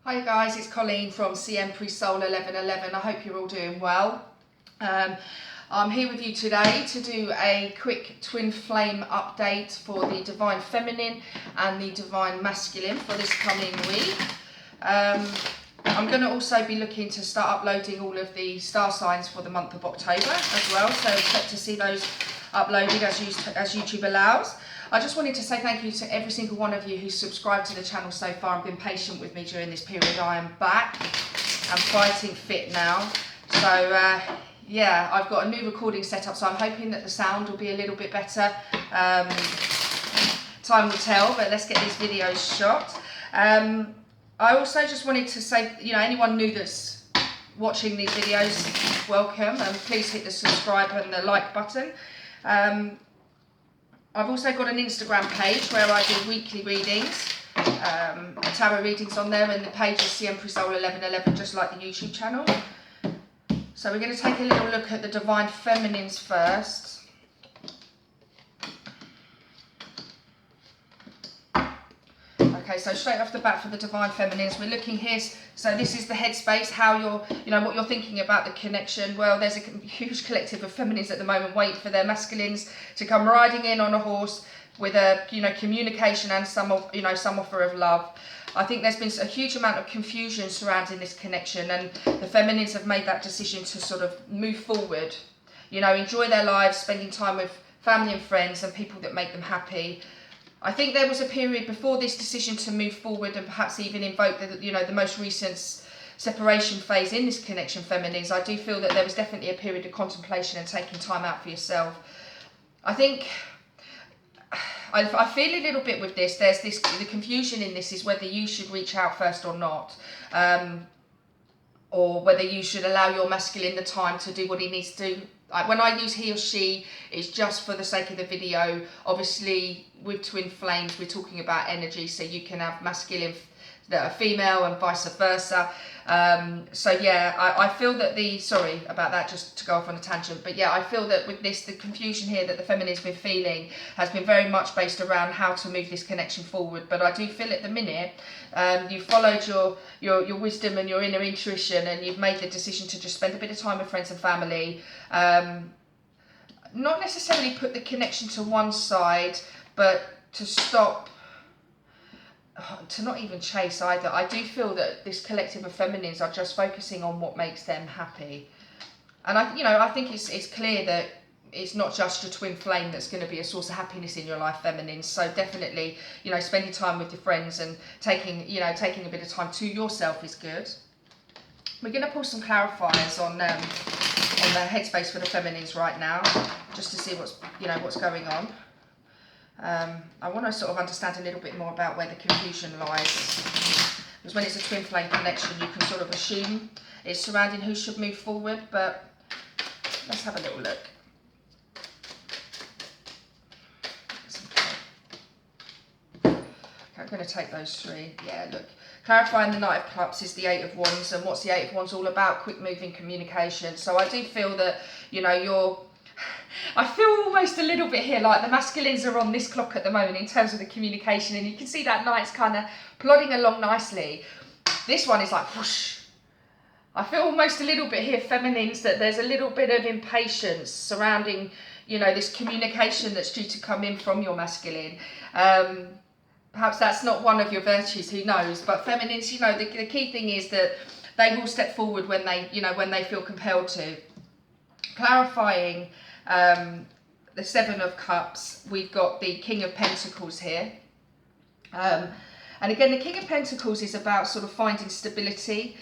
Hi guys, it's Colleen from Soul 1111. I hope you're all doing well. I'm here with you today to do a quick twin flame update for the Divine Feminine and the Divine Masculine for this coming week. I'm going to also be looking to start uploading all of the star signs for the month of October as well, so expect to see those uploaded as YouTube allows. I just wanted to say thank you to every single one of you who's subscribed to the channel so far and been patient with me during this period. I am back and fighting fit now. So yeah, I've got a new recording set up, so I'm hoping that the sound will be a little bit better. Time will tell, but let's get these videos shot. I also just wanted to say, anyone new that's watching these videos, welcome, and please hit the subscribe and the like button. I've also got an Instagram page where I do weekly readings, tarot readings on there, and the page is Soul 1111, just like the YouTube channel. So we're going to take a little look at the Divine Feminines first. Okay, so straight off the bat for the Divine Feminines, we're looking here. So this is the headspace, how what you're thinking about the connection. Well, there's a huge collective of feminines at the moment waiting for their masculines to come riding in on a horse with a, communication and some offer of love. I think there's been a huge amount of confusion surrounding this connection, and the feminines have made that decision to sort of move forward, enjoy their lives, spending time with family and friends and people that make them happy. I think there was a period before this decision to move forward and perhaps even invoke the most recent separation phase in this connection, feminines. I do feel that there was definitely a period of contemplation and taking time out for yourself. I think I feel a little bit with this. The confusion in this is whether you should reach out first or not, or whether you should allow your masculine the time to do what he needs to do. When I use he or she, it's just for the sake of the video. Obviously, with twin flames, we're talking about energy, so you can have masculine that are female and vice versa. So yeah, I feel that sorry about that, just to go off on a tangent, but yeah, I feel that with this, the confusion here that the feminine's been feeling has been very much based around how to move this connection forward. But I do feel at the minute, you've followed your wisdom and your inner intuition, and you've made the decision to just spend a bit of time with friends and family. Not necessarily put the connection to one side, but to stop, to not even chase either. I do feel that this collective of feminines are just focusing on what makes them happy. And I think it's clear that it's not just your twin flame that's going to be a source of happiness in your life, feminines. So definitely, spending time with your friends and taking a bit of time to yourself is good. We're going to pull some clarifiers on the headspace for the feminines right now, just to see what's going on. I want to sort of understand a little bit more about where the confusion lies, because when it's a twin flame connection, you can sort of assume it's surrounding who should move forward, but let's have a little look. Okay, I'm going to take those three. Yeah, look. Clarifying the Knight of Cups is the Eight of Wands, and what's the Eight of Wands all about? Quick moving communication. So I do feel that, I feel almost a little bit here like the masculines are on this clock at the moment in terms of the communication, and you can see that Knight's kind of plodding along nicely. This one is like whoosh. I feel almost a little bit here, feminines, that there's a little bit of impatience surrounding, this communication that's due to come in from your masculine. Perhaps that's not one of your virtues, who knows? But feminines, the key thing is that they will step forward when they feel compelled to. Clarifying the Seven of Cups, we've got the King of Pentacles here. And again, the King of Pentacles is about sort of finding stability.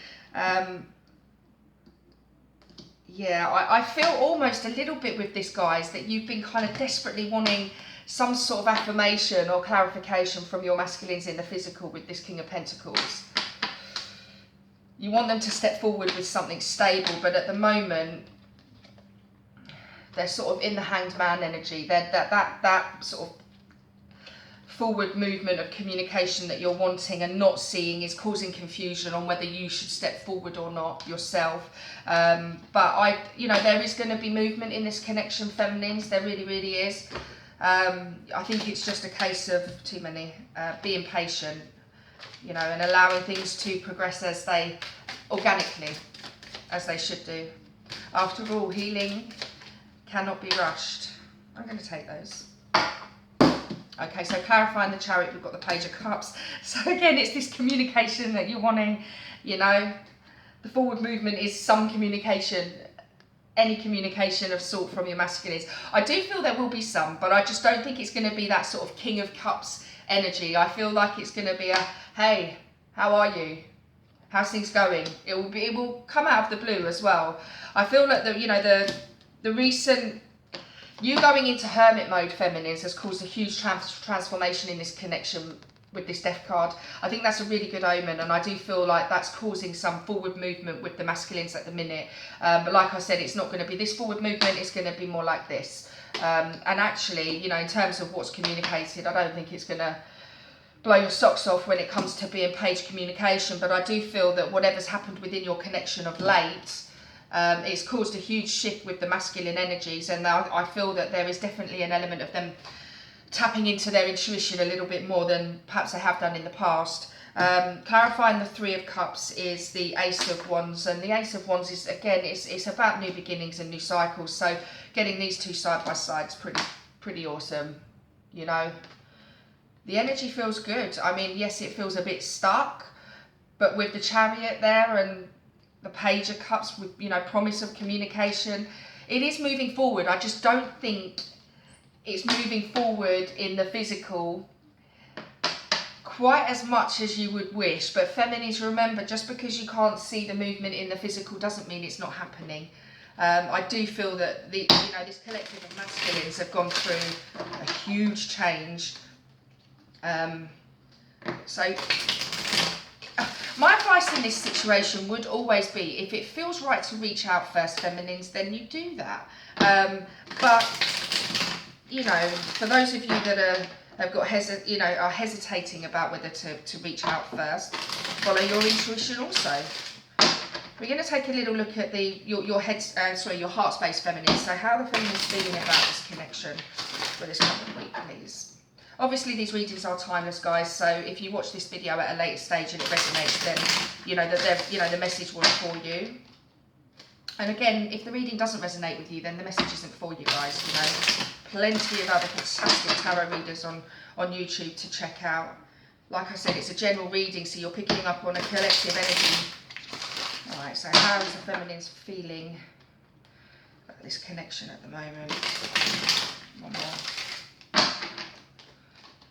Yeah, I feel almost a little bit with this, guys, that you've been kind of desperately wanting some sort of affirmation or clarification from your masculines in the physical with this King of Pentacles. You want them to step forward with something stable, but at the moment, they're sort of in the Hanged Man energy. They're that sort of forward movement of communication that you're wanting and not seeing is causing confusion on whether you should step forward or not yourself. But there is going to be movement in this connection, feminines. There really, really is. I think it's just a case of being patient. you know, and allowing things to progress as they, organically, as they should do. After all, healing cannot be rushed. I'm going to take those. Okay, so clarifying the Chariot, we've got the Page of Cups. So again, it's this communication that you're wanting, you know. The forward movement is some communication, any communication of sort from your masculines. I do feel there will be some, but I just don't think it's going to be that sort of King of Cups energy. I feel like it's going to be a, hey, how are you? How's things going? It will come out of the blue as well. I feel like the recent, you going into hermit mode, feminines, has caused a huge transformation in this connection with this Death card. I think that's a really good omen, and I do feel like that's causing some forward movement with the masculines at the minute. But like I said, it's not going to be this forward movement, it's going to be more like this. And actually, you know, in terms of what's communicated, I don't think it's going to blow your socks off when it comes to being page communication, but I do feel that whatever's happened within your connection of late, it's caused a huge shift with the masculine energies, and I feel that there is definitely an element of them tapping into their intuition a little bit more than perhaps they have done in the past. Clarifying the Three of Cups is the Ace of Wands, and the Ace of Wands is, again, it's about new beginnings and new cycles. So getting these two side by side is pretty awesome, you know. The energy feels good. I mean, yes, it feels a bit stuck, but with the Chariot there and the Page of Cups with, you know, promise of communication, it is moving forward. I just don't think it's moving forward in the physical quite as much as you would wish. But feminines, remember, just because you can't see the movement in the physical doesn't mean it's not happening. I do feel that this collective of masculines have gone through a huge change. So my advice in this situation would always be, if it feels right to reach out first, feminines, then you do that. But you know, for those of you that are hesitating about whether to reach out first, follow your intuition also. We're going to take a little look at your heart space, feminines. So how are the feminines feeling about this connection for this coming week, please? Obviously, these readings are timeless, guys. So if you watch this video at a later stage and it resonates, then you know that the message was for you. And again, if the reading doesn't resonate with you, then the message isn't for you, guys. You know, plenty of other fantastic tarot readers on YouTube to check out. Like I said, it's a general reading, so you're picking up on a collective energy. All right, so how is the feminines feeling about this connection at the moment? One more.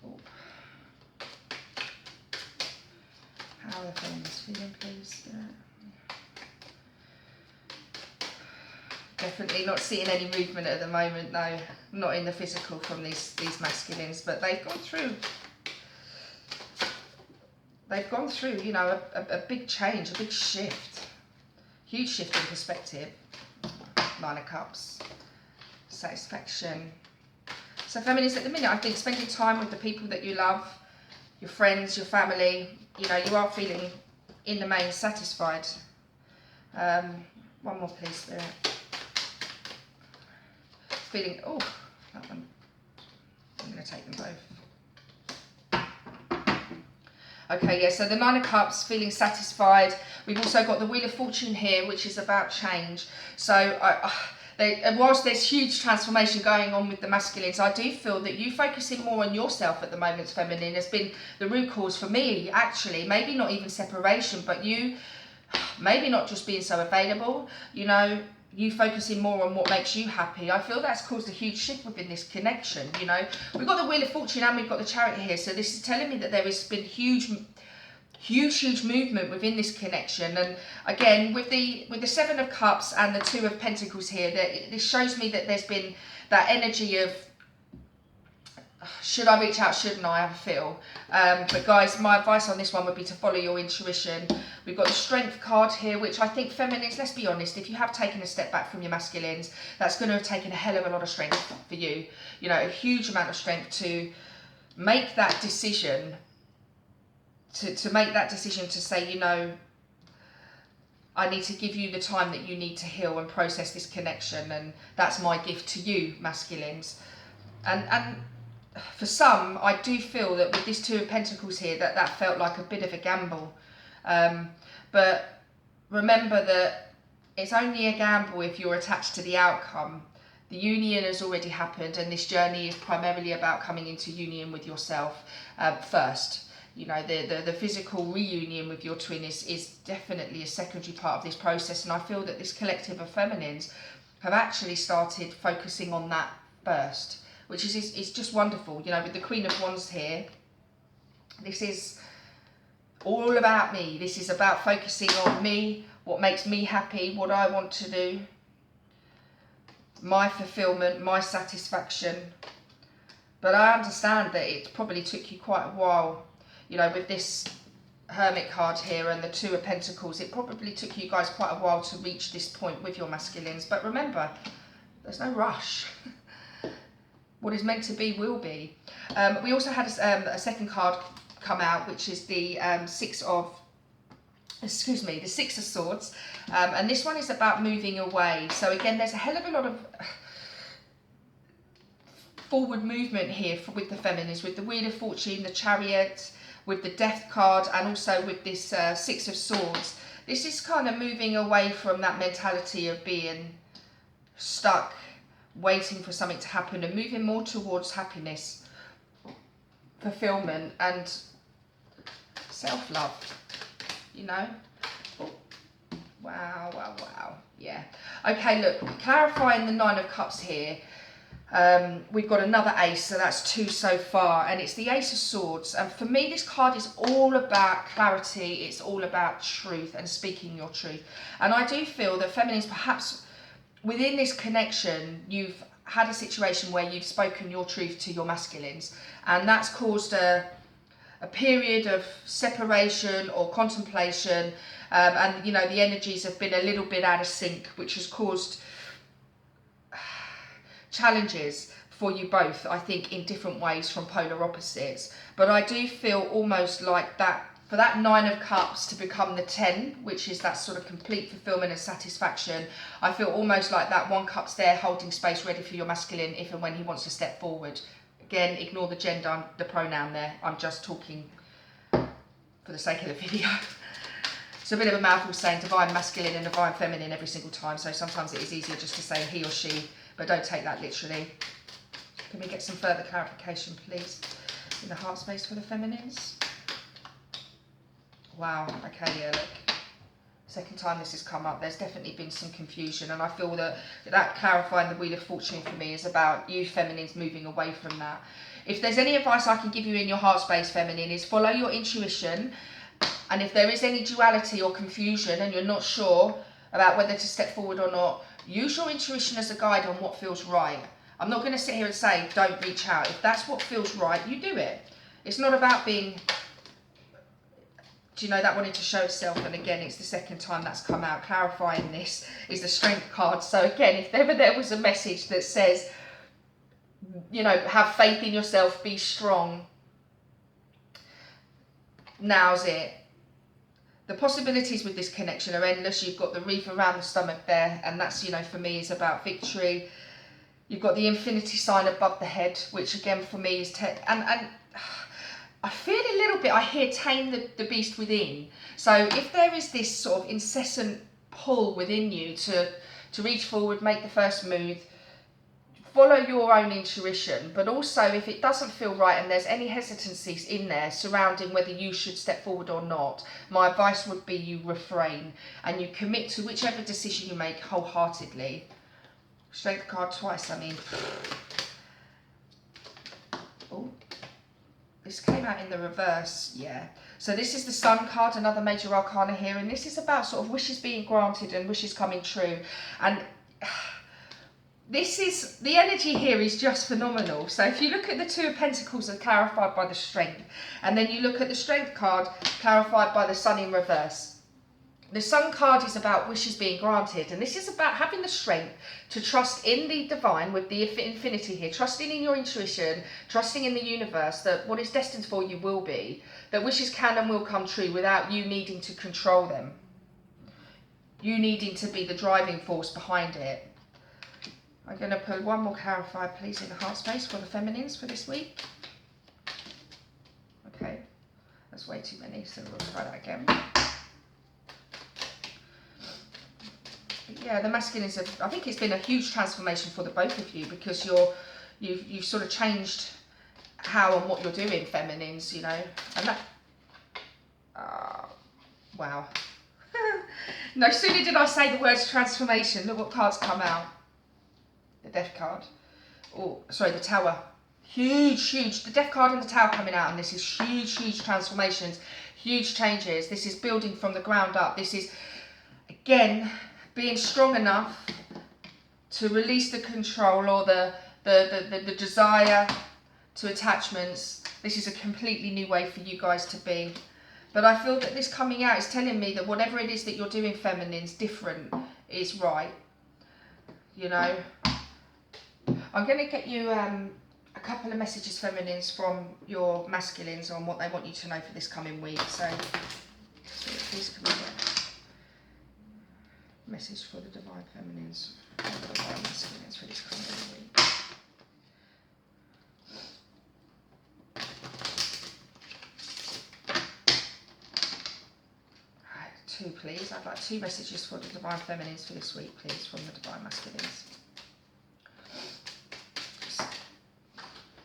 Oh. How are the feminines feeling, please? Definitely not seeing any movement at the moment, no. Not in the physical from these masculines, but they've gone through, you know, a big change, a big shift. Huge shift in perspective. Nine of Cups. Satisfaction. So feminines, at the minute, I think spending time with the people that you love, your friends, your family, you know, you are feeling, in the main, satisfied. One more, please, Spirit. Feeling, oh, that one. I'm going to take them both. Okay, yeah, so the Nine of Cups, feeling satisfied. We've also got the Wheel of Fortune here, which is about change. So whilst there's huge transformation going on with the masculines, I do feel that you focusing more on yourself at the moment, feminine, has been the root cause for me, actually. Maybe not even separation, but you maybe not just being so available, you know, you focusing more on what makes you happy. I feel that's caused a huge shift within this connection, you know. We've got the Wheel of Fortune and we've got the Chariot here, so this is telling me that there has been huge movement within this connection. And again, with the Seven of Cups and the Two of Pentacles here, this shows me that there's been that energy of, should I reach out, shouldn't I, have a feel. But guys, my advice on this one would be to follow your intuition. We've got the Strength card here, which I think, feminines, let's be honest, if you have taken a step back from your masculines, that's going to have taken a hell of a lot of strength for you. You know, a huge amount of strength to make that decision, to make that decision to say, you know, I need to give you the time that you need to heal and process this connection, and that's my gift to you, masculines. And for some, I do feel that with this Two of Pentacles here, that felt like a bit of a gamble. But remember that it's only a gamble if you're attached to the outcome. The union has already happened, and this journey is primarily about coming into union with yourself first. You know, the physical reunion with your twin is definitely a secondary part of this process, and I feel that this collective of feminines have actually started focusing on that first, which is just wonderful. You know, with the Queen of Wands here, this is all about me. This is about focusing on me, what makes me happy, what I want to do, my fulfillment, my satisfaction. But I understand that it probably took you quite a while, you know, with this Hermit card here and the Two of Pentacles, it probably took you guys quite a while to reach this point with your masculines. But remember, there's no rush. What is meant to be will be. We also had a second card come out, which is the Six of Swords, and this one is about moving away. So again, there's a hell of a lot of forward movement here with the feminines, with the Wheel of Fortune, the Chariot, with the Death card, and also with this Six of Swords. This is kind of moving away from that mentality of being stuck, waiting for something to happen, and moving more towards happiness, fulfillment, and self-love, you know. Oh, wow, yeah. Okay, look, clarifying the Nine of Cups here, we've got another ace, so that's two so far, and it's the Ace of Swords. And for me, this card is all about clarity, it's all about truth and speaking your truth. And I do feel that feminines, perhaps within this connection, you've had a situation where you've spoken your truth to your masculines, and that's caused a period of separation or contemplation, and you know, the energies have been a little bit out of sync, which has caused challenges for you both, I think, in different ways from polar opposites. But I do feel almost like that, for that Nine of Cups to become the 10, which is that sort of complete fulfillment and satisfaction, I feel almost like that one cup's there holding space ready for your masculine if and when he wants to step forward. Again, ignore the gender, the pronoun there. I'm just talking for the sake of the video. It's a bit of a mouthful saying divine masculine and divine feminine every single time, so sometimes it is easier just to say he or she, but don't take that literally. Can we get some further clarification, please, in the heart space for the feminines? Wow, okay, yeah, look. Second time this has come up, there's definitely been some confusion, and I feel that clarifying the Wheel of Fortune for me is about you feminines moving away from that. If there's any advice I can give you in your heart space, feminine, is follow your intuition, and if there is any duality or confusion and you're not sure about whether to step forward or not, use your intuition as a guide on what feels right. I'm not going to sit here and say don't reach out. If that's what feels right, you do it. It's not about being, do you know, that wanted to show itself. And again, it's the second time that's come out. Clarifying this is the Strength card. So again, if ever there was a message that says, you know, have faith in yourself, be strong, now's it. The possibilities with this connection are endless. You've got the reef around the stomach there, and that's, you know, for me is about victory. You've got the infinity sign above the head, which again for me is and I feel a little bit, I hear tame the beast within. So if there is this sort of incessant pull within you to reach forward, make the first move, follow your own intuition, but also if it doesn't feel right and there's any hesitancies in there surrounding whether you should step forward or not, my advice would be you refrain and you commit to whichever decision you make wholeheartedly. Strength card twice, I mean. Oh. This came out in the reverse, yeah. So this is the Sun card, another major arcana here, and this is about sort of wishes being granted and wishes coming true. And this is, the energy here is just phenomenal. So if you look at the Two of Pentacles are clarified by the Strength, and then you look at the Strength card clarified by the Sun in reverse. The Sun card is about wishes being granted, and this is about having the strength to trust in the divine with the infinity here, trusting in your intuition, trusting in the universe that what is destined for you will be, that wishes can and will come true without you needing to control them, you needing to be the driving force behind it. I'm going to pull one more clarifier, please, in the heart space for the feminines for this week. Okay, that's way too many, so we'll try that again. Yeah, the masculines have, I think it's been a huge transformation for the both of you, because you've sort of changed how and what you're doing, feminines, you know, and that, wow. No sooner did I say the words transformation, look what cards come out. The Death card. Oh, sorry, the Tower. Huge. The Death card and the Tower coming out, and this is huge transformations, huge changes. This is building from the ground up. This is, again, being strong enough to release the control or the desire to attachments. This is a completely new way for you guys to be. But I feel that this coming out is telling me that whatever it is that you're doing, feminines, different is right. You know, I'm going to get you a couple of messages, feminines, from your masculines on what they want you to know for this coming week. So please can we get a message for the divine feminines, for the divine masculines for this coming week. Two, please. I'd like 2 messages for the divine feminines for this week, please, from the divine masculines.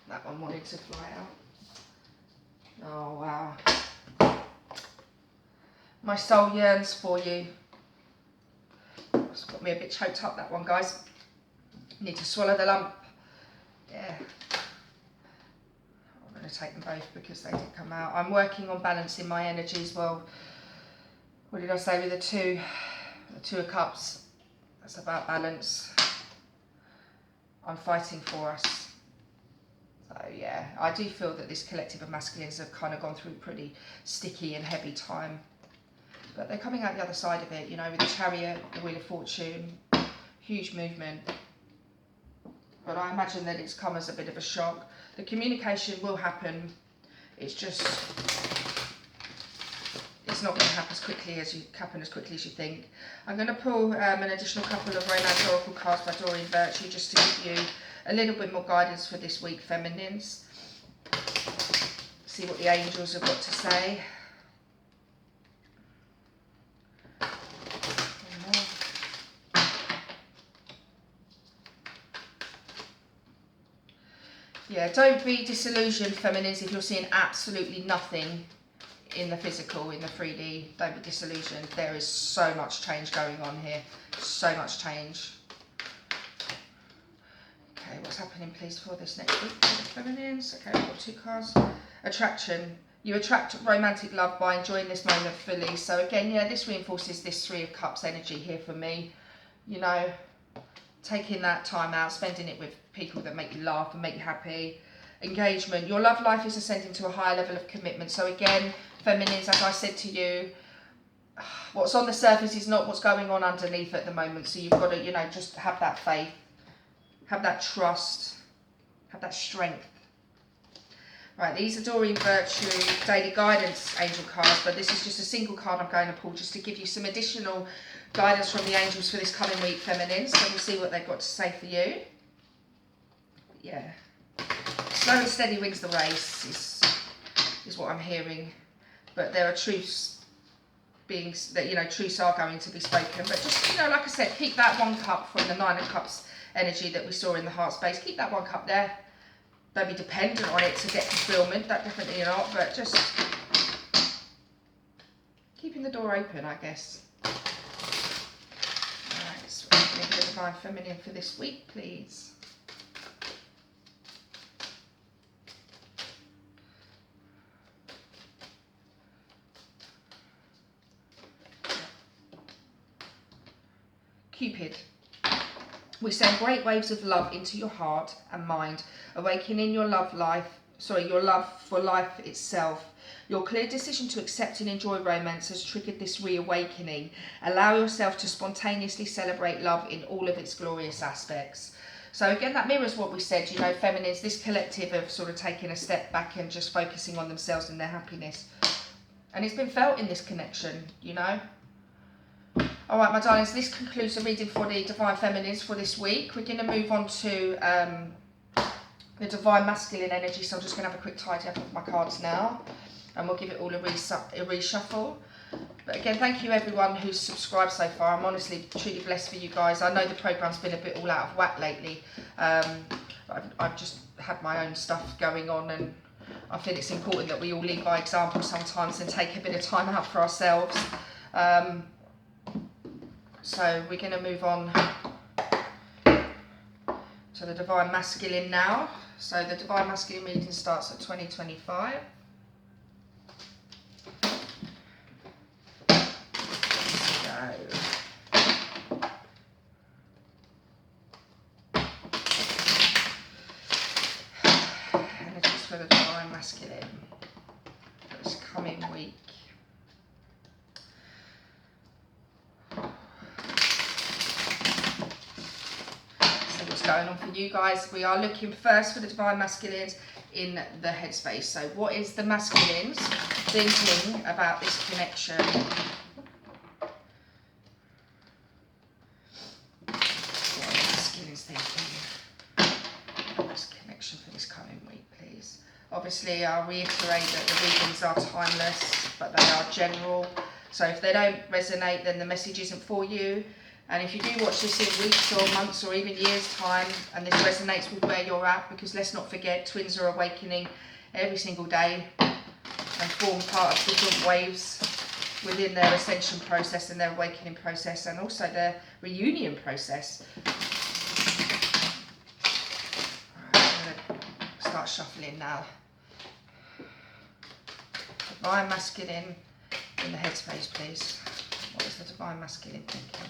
That one wanted to fly out. Oh, wow. My soul yearns for you. It's got me a bit choked up, that one, guys. Need to swallow the lump. Yeah. I'm going to take them both because they did come out. I'm working on balancing my energy as well. What did I say with the 2? The 2 of Cups. That's about balance. I'm fighting for us. So yeah, I do feel that this collective of masculines have kind of gone through a pretty sticky and heavy time. But they're coming out the other side of it, you know, with the Chariot, the Wheel of Fortune, huge movement. But I imagine that it's come as a bit of a shock. The communication will happen. It's just, it's not going to happen as quickly as you think. I'm going to pull an additional couple of Romance Oracle cards by Doreen Virtue, just to give you a little bit more guidance for this week, feminines. See what the angels have got to say. Yeah, don't be disillusioned, feminines, if you're seeing absolutely nothing in the physical, in the 3D. Don't be disillusioned. There is so much change going on here. So much change. Okay, what's happening, please, for this next week for the feminines? Okay, I've got 2 cards. Attraction. You attract romantic love by enjoying this moment fully. So again, yeah, this reinforces this 3 of Cups energy here for me. You know, taking that time out, spending it with people that make you laugh and make you happy. Engagement. Your love life is ascending to a higher level of commitment. So again, feminines, as I said to you, what's on the surface is not what's going on underneath at the moment. So you've got to, you know, just have that faith, have that trust, have that strength. Right, these are Doreen Virtue Daily Guidance Angel cards, but this is just a single card I'm going to pull just to give you some additional guidance from the angels for this coming week, feminines. So we'll see what they've got to say for you. Yeah. Slow and steady wins the race is what I'm hearing. But there are truths being, that, you know, truths are going to be spoken. But just, you know, like I said, keep that 1 cup from the 9 of Cups energy that we saw in the heart space. Keep that 1 cup there. Don't be dependent on it to get fulfillment. That definitely not. But just keeping the door open, I guess. Alright, so maybe the divine feminine for this week, please. Cupid. We send great waves of love into your heart and mind, awakening your love for life itself. Your clear decision to accept and enjoy romance has triggered this reawakening. Allow yourself to spontaneously celebrate love in all of its glorious aspects. So again, that mirrors what we said, you know, feminines, this collective of sort of taking a step back and just focusing on themselves and their happiness. And it's been felt in this connection, you know. All right, my darlings, this concludes the reading for the Divine Feminines for this week. We're going to move on to the Divine Masculine energy. So I'm just going to have a quick tidy up of my cards now, and we'll give it all a reshuffle. But again, thank you everyone who's subscribed so far. I'm honestly truly blessed for you guys. I know the programme's been a bit all out of whack lately. I've just had my own stuff going on, and I feel it's important that we all lead by example sometimes and take a bit of time out for ourselves. So we're going to move on to the Divine Masculine now. So the Divine Masculine reading starts at 2025. Energies for the Divine Masculine for this coming week. Going on for you guys. We are looking first for the Divine Masculines in the headspace. So what is the masculines thinking about this connection? What are the masculines thinking about this connection for this coming week, please? Obviously, I'll reiterate that the readings are timeless, but they are general. So if they don't resonate, then the message isn't for you. And if you do watch this in weeks or months or even years' time, and this resonates with where you're at, because let's not forget, twins are awakening every single day and form part of different waves within their ascension process and their awakening process, and also their reunion process. Alright, I'm going to start shuffling now. Divine Masculine in the headspace, please. What is the Divine Masculine thinking?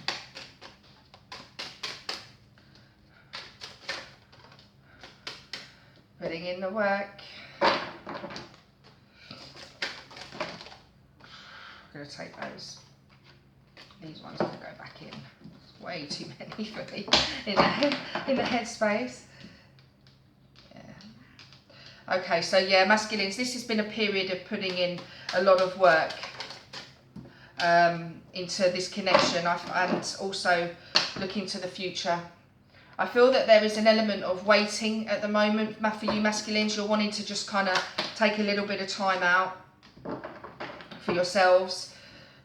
Putting in the work. I'm going to take those. These ones are going to go back in. It's way too many for me in the headspace. Yeah. Okay, so yeah, masculines, this has been a period of putting in a lot of work into this connection, and also looking to the future. I feel that there is an element of waiting at the moment. For you masculines, you're wanting to just kind of take a little bit of time out for yourselves,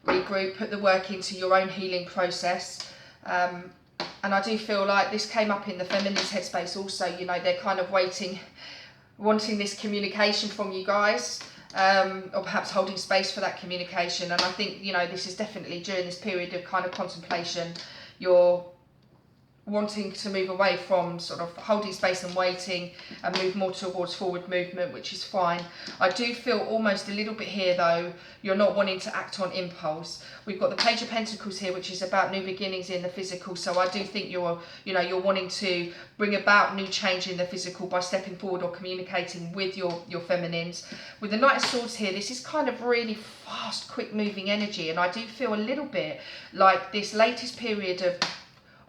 regroup, put the work into your own healing process. And I do feel like this came up in the feminist headspace also, you know, they're kind of waiting, wanting this communication from you guys, or perhaps holding space for that communication. And I think, you know, this is definitely during this period of kind of contemplation, you're wanting to move away from sort of holding space and waiting and move more towards forward movement, which is fine. I do feel almost a little bit here though, you're not wanting to act on impulse. We've got the Page of Pentacles here, which is about new beginnings in the physical. So I do think you're wanting to bring about new change in the physical by stepping forward or communicating with your feminines. With the Knight of Swords here, this is kind of really fast, quick moving energy. And I do feel a little bit like this latest period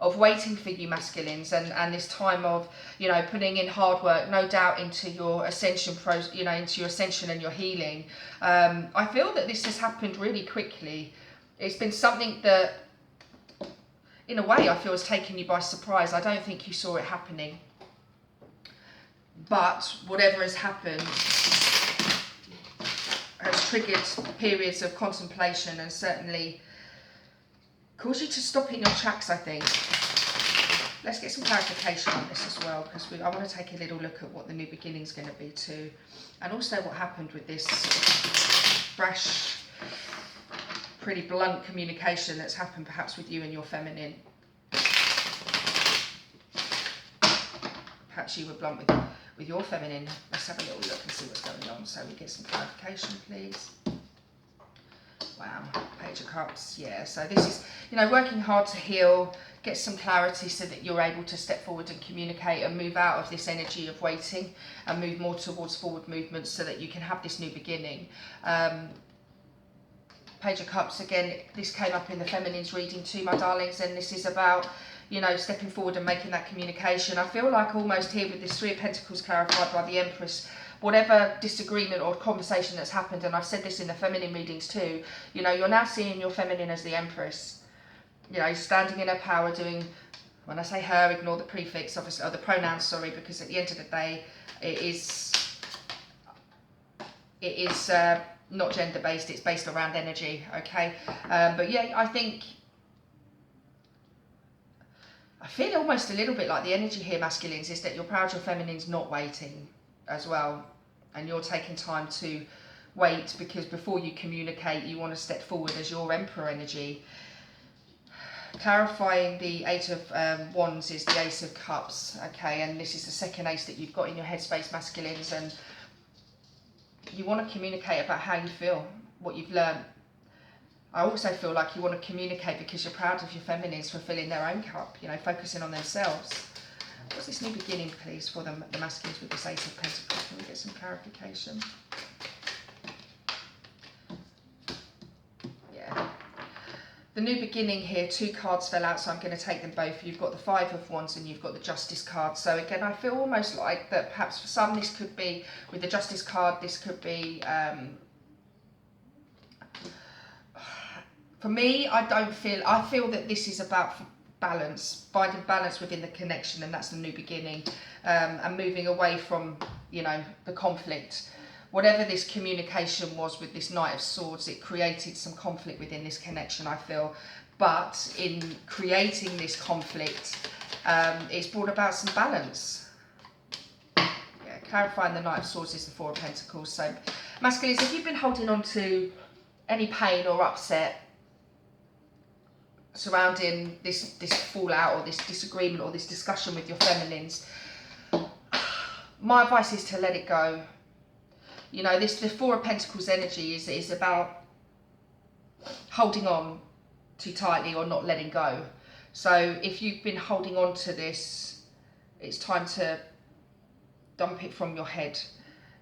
of waiting for you masculines, and this time of, you know, putting in hard work, no doubt, into your ascension into your ascension and your healing. I feel that this has happened really quickly. It's been something that, in a way, I feel has taken you by surprise. I don't think you saw it happening. But whatever has happened has triggered periods of contemplation and certainly caused you to stop in your tracks, I think. Let's get some clarification on this as well, because I want to take a little look at what the new beginning is going to be too, and also what happened with this brash, pretty blunt communication that's happened perhaps with you and your feminine. Perhaps you were blunt with your feminine. Let's have a little look and see what's going on so we get some clarification, please. Wow, Page of Cups, yeah. So this is, you know, working hard to heal, get some clarity so that you're able to step forward and communicate and move out of this energy of waiting and move more towards forward movements so that you can have this new beginning. Page of Cups, again, this came up in the feminine's reading too, my darlings, and this is about, you know, stepping forward and making that communication. I feel like almost here with this Three of Pentacles clarified by the Empress, whatever disagreement or conversation that's happened, and I've said this in the feminine readings too, you know, you're now seeing your feminine as the Empress. you know, standing in her power, doing, when I say her, ignore the prefix, obviously, or the pronouns, sorry, because at the end of the day, it is not gender based, it's based around energy, okay? But yeah, I feel almost a little bit like the energy here, masculines, is that you're proud your feminine's not waiting as well. And you're taking time to wait because before you communicate, you want to step forward as your emperor energy. Clarifying the Eight of Wands is the Ace of Cups, okay? And this is the second ace that you've got in your headspace, masculines. And you want to communicate about how you feel, what you've learned. I also feel like you want to communicate because you're proud of your feminines for filling their own cup, you know, focusing on themselves. What's this new beginning, please, for the masculines with this Ace of Pentacles? Can we get some clarification? Yeah. The new beginning here, 2 cards fell out, so I'm going to take them both. You've got the 5 of Wands and you've got the Justice card. So again, I feel almost like that perhaps for some this could be, with the Justice card, this could be... for me, I feel that this is about balance, finding balance within the connection, and that's the new beginning, and moving away from, you know, the conflict. Whatever this communication was with this Knight of Swords, it created some conflict within this connection, I feel. But in creating this conflict, it's brought about some balance. Yeah, clarifying the Knight of Swords is the 4 of Pentacles. So, masculines, if you've been holding on to any pain or upset surrounding this fallout or this disagreement or this discussion with your feminines, my advice is to let it go. You know, the 4 of Pentacles energy is about holding on too tightly or not letting go. So if you've been holding on to this, it's time to dump it from your head.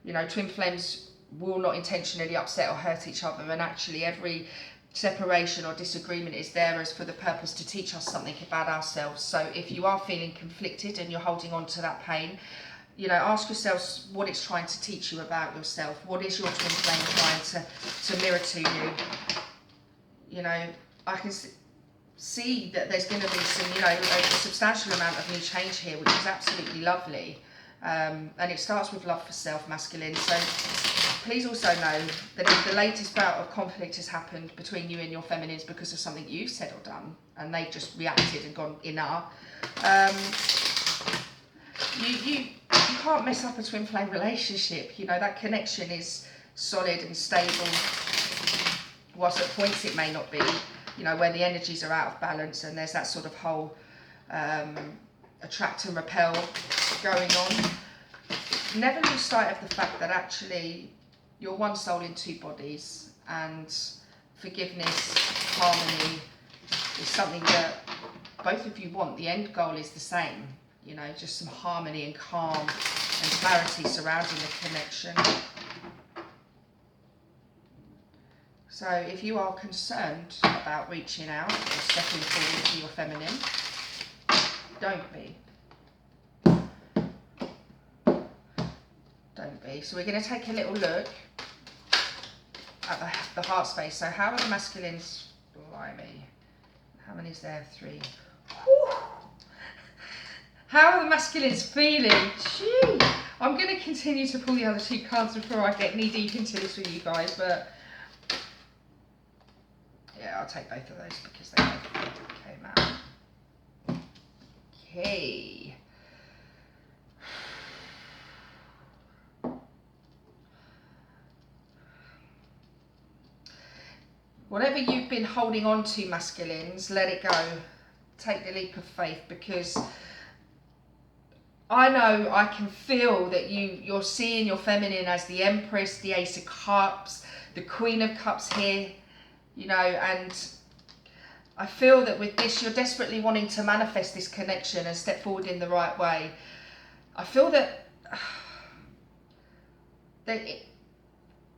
You know, twin flames will not intentionally upset or hurt each other, and actually every separation or disagreement is there as for the purpose to teach us something about ourselves. So if you are feeling conflicted and you're holding on to that pain, you know, ask yourselves what it's trying to teach you about yourself. What is your twin flame trying to mirror to you? You know, I can see that there's going to be some, you know, a substantial amount of new change here, which is absolutely lovely. And it starts with love for self, masculine. So please also know that if the latest bout of conflict has happened between you and your feminines because of something you've said or done, and they've just reacted and gone enough, you can't mess up a twin flame relationship. You know, that connection is solid and stable, whilst at points it may not be, you know, where the energies are out of balance and there's that sort of whole attract and repel going on. Never lose sight of the fact that actually you're one soul in 2 bodies, and forgiveness, harmony is something that both of you want. The end goal is the same, you know, just some harmony and calm and clarity surrounding the connection. So if you are concerned about reaching out or stepping forward to your feminine, don't be. Don't be. So we're going to take a little look at the heart space. So how are the masculines? Blimey. How many is there? 3. Whew. How are the masculines feeling? Gee. I'm going to continue to pull the other 2 cards before I get knee deep into this with you guys, but yeah, I'll take both of those because they both came out. Okay. Whatever you've been holding on to, masculines, let it go. Take the leap of faith, because I know, I can feel that you're seeing your feminine as the Empress, the Ace of Cups, the Queen of Cups here, you know, and I feel that with this, you're desperately wanting to manifest this connection and step forward in the right way. I feel that,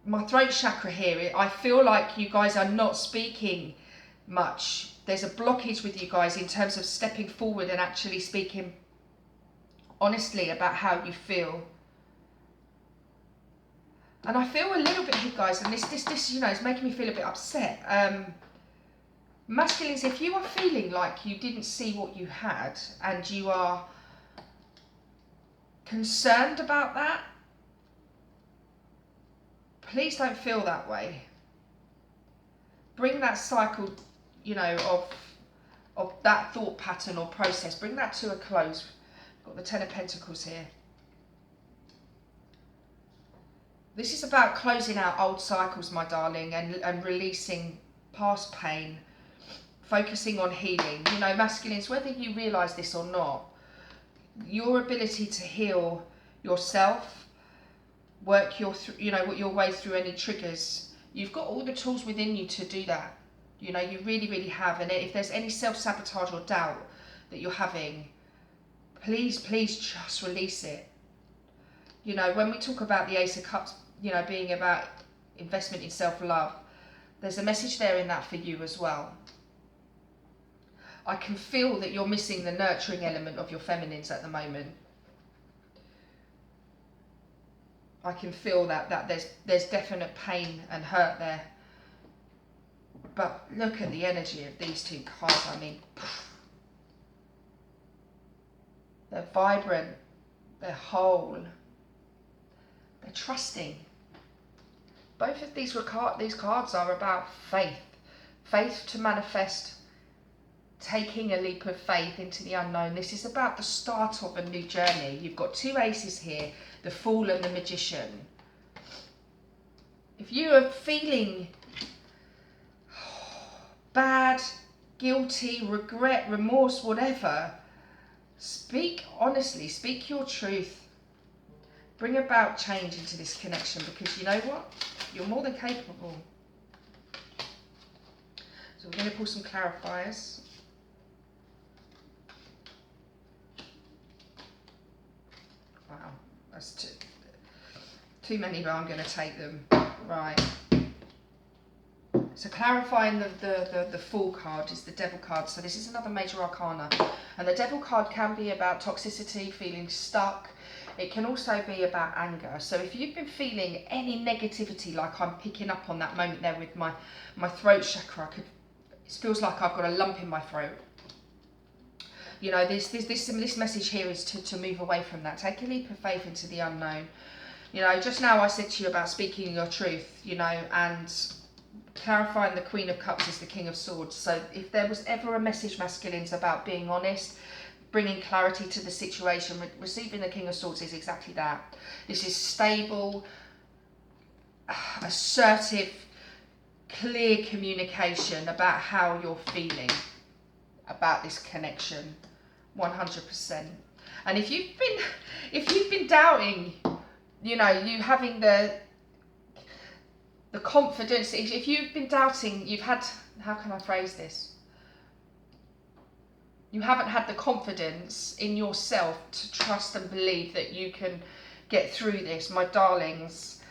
my throat chakra here, I feel like you guys are not speaking much. There's a blockage with you guys in terms of stepping forward and actually speaking honestly about how you feel. And I feel a little bit here, guys, and this you know, is making me feel a bit upset. Masculines, if you are feeling like you didn't see what you had and you are concerned about that, please don't feel that way. Bring that cycle, you know, of that thought pattern or process, bring that to a close. Got the Ten of Pentacles here. This is about closing out old cycles, my darling, and releasing past pain, focusing on healing. You know, masculines, whether you realise this or not, your ability to heal yourself, work your way through any triggers, you've got all the tools within you to do that. You know, you really, really have. And if there's any self-sabotage or doubt that you're having, please just release it. You know, when we talk about the Ace of Cups, you know, being about investment in self-love, there's a message there in that for you as well. I can feel that you're missing the nurturing element of your feminines at the moment. I can feel that there's definite pain and hurt there. But look at the energy of these two cards. I mean, they're vibrant, they're whole, they're trusting. Both of these cards are about faith. Faith to manifest, taking a leap of faith into the unknown. This is about the start of a new journey. You've got two aces here, the Fool and the Magician. If you are feeling bad, guilty, regret, remorse, whatever, speak honestly, speak your truth. Bring about change into this connection, because you know what? You're more than capable. So we're going to pull some clarifiers. Wow, that's too many, but I'm going to take them. Right. So clarifying the Fool card is the Devil card. So this is another major arcana. And the Devil card can be about toxicity, feeling stuck. It can also be about anger. So if you've been feeling any negativity, like I'm picking up on that moment there with my throat chakra, it feels like I've got a lump in my throat. You know, this message here is to move away from that. Take a leap of faith into the unknown. You know, just now I said to you about speaking your truth, you know, and clarifying the Queen of Cups is the King of Swords. So if there was ever a message, masculines, about being honest, bringing clarity to the situation, receiving the King of Swords is exactly that. This is stable, assertive, clear communication about how you're feeling about this connection, 100%. And if you've been doubting, you know, you having the confidence, if you've been doubting, you've had, how can I phrase this? You haven't had the confidence in yourself to trust and believe that you can get through this, my darlings.